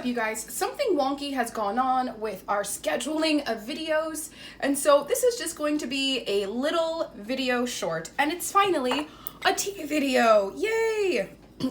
up, you guys? Something wonky has gone on with our scheduling of videos, and so this is just going to be a little video short, and it's finally a tea video. Yay!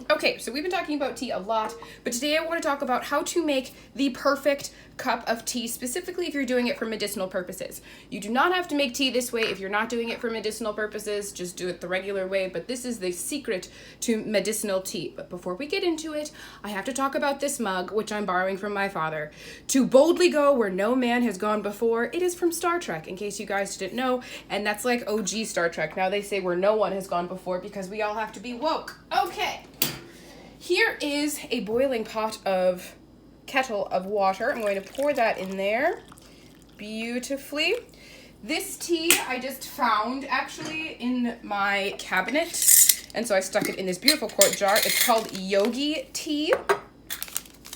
Okay, so we've been talking about tea a lot, but today I want to talk about how to make the perfect cup of tea, specifically if you're doing it for medicinal purposes. You do not have to make tea this way if you're not doing it for medicinal purposes, just do it the regular way, but this is the secret to medicinal tea. But before we get into it, I have to talk about this mug, which I'm borrowing from my father. To boldly go where no man has gone before, it is from Star Trek, in case you guys didn't know, and that's like OG Star Trek. Now they say where no one has gone before because we all have to be woke. Okay. Here is a boiling kettle of water. I'm going to pour that in there beautifully. This tea I just found actually in my cabinet, and so I stuck it in this beautiful quart jar. It's called Yogi tea.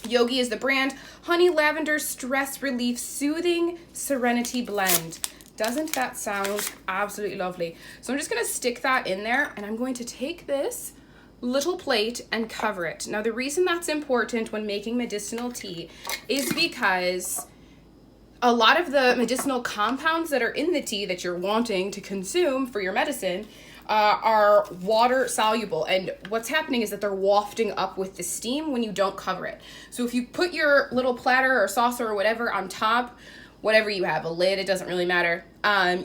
Yogi is the brand. Honey Lavender Stress Relief Soothing Serenity Blend. Doesn't that sound absolutely lovely? So I'm just going to stick that in there, and I'm going to take this little plate and cover it. Now the reason that's important when making medicinal tea is because a lot of the medicinal compounds that are in the tea that you're wanting to consume for your medicine are water soluble, and what's happening is that they're wafting up with the steam when you don't cover it. So if you put your little platter or saucer or whatever on top, whatever you have, a lid, it doesn't really matter,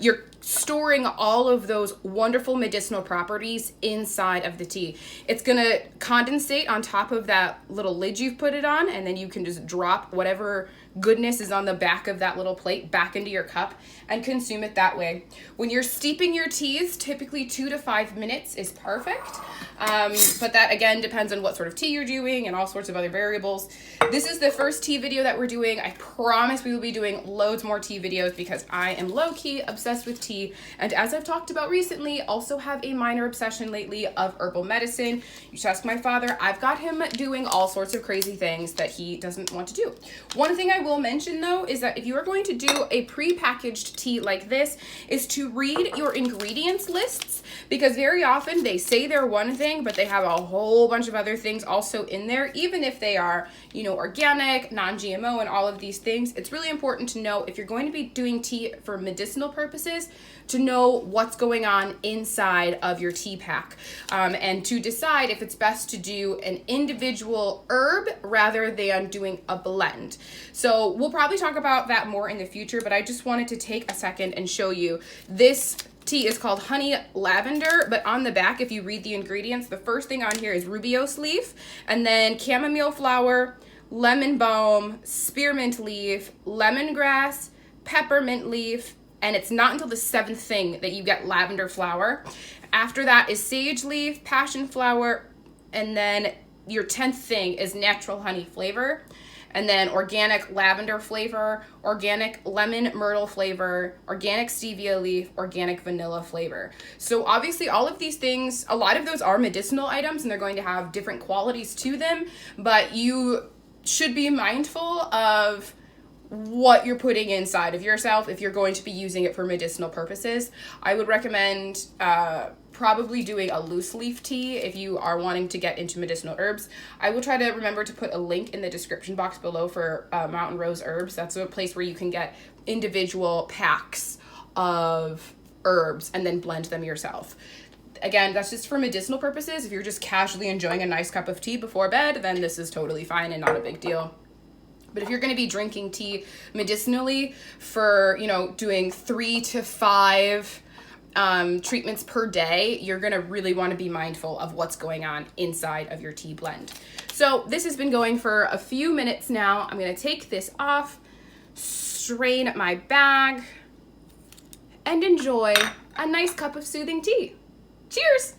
you're storing all of those wonderful medicinal properties inside of the tea. It's gonna condensate on top of that little lid you've put it on, and then you can just drop whatever goodness is on the back of that little plate back into your cup and consume it that way. When you're steeping your teas, typically 2 to 5 minutes is perfect. But that again depends on what sort of tea you're doing and all sorts of other variables. This is the first tea video that we're doing. I promise we will be doing loads more tea videos because I am low-key obsessed with tea, and as I've talked about recently, also have a minor obsession lately of herbal medicine. You should ask my father. I've got him doing all sorts of crazy things that he doesn't want to do. One thing I will mention though is that if you are going to do a pre-packaged tea like this, is to read your ingredients lists, because very often they say they're one thing but they have a whole bunch of other things also in there, even if they are, you know, organic, non-GMO, and all of these things. It's really important to know, if you're going to be doing tea for medicinal purposes, to know what's going on inside of your tea pack, and to decide if it's best to do an individual herb rather than doing a blend. So we'll probably talk about that more in the future, but I just wanted to take a second and show you. This tea is called Honey Lavender, but on the back, if you read the ingredients, the first thing on here is rubiose leaf, and then chamomile flower, lemon balm, spearmint leaf, lemongrass, peppermint leaf, and it's not until the 7th thing that you get lavender flower. After that is sage leaf, passion flower, and then your 10th thing is natural honey flavor, and then organic lavender flavor, organic lemon myrtle flavor, organic stevia leaf, organic vanilla flavor. So obviously all of these things, a lot of those are medicinal items and they're going to have different qualities to them, but you should be mindful of what you're putting inside of yourself if you're going to be using it for medicinal purposes. I would recommend probably doing a loose leaf tea if you are wanting to get into medicinal herbs. I will try to remember to put a link in the description box below for Mountain Rose Herbs. That's a place where you can get individual packs of herbs and then blend them yourself. Again, that's just for medicinal purposes. If you're just casually enjoying a nice cup of tea before bed, then this is totally fine and not a big deal. But if you're going to be drinking tea medicinally for, you know, doing 3 to 5 treatments per day, you're going to really want to be mindful of what's going on inside of your tea blend. So this has been going for a few minutes now. I'm going to take this off, strain my bag, and enjoy a nice cup of soothing tea. Cheers!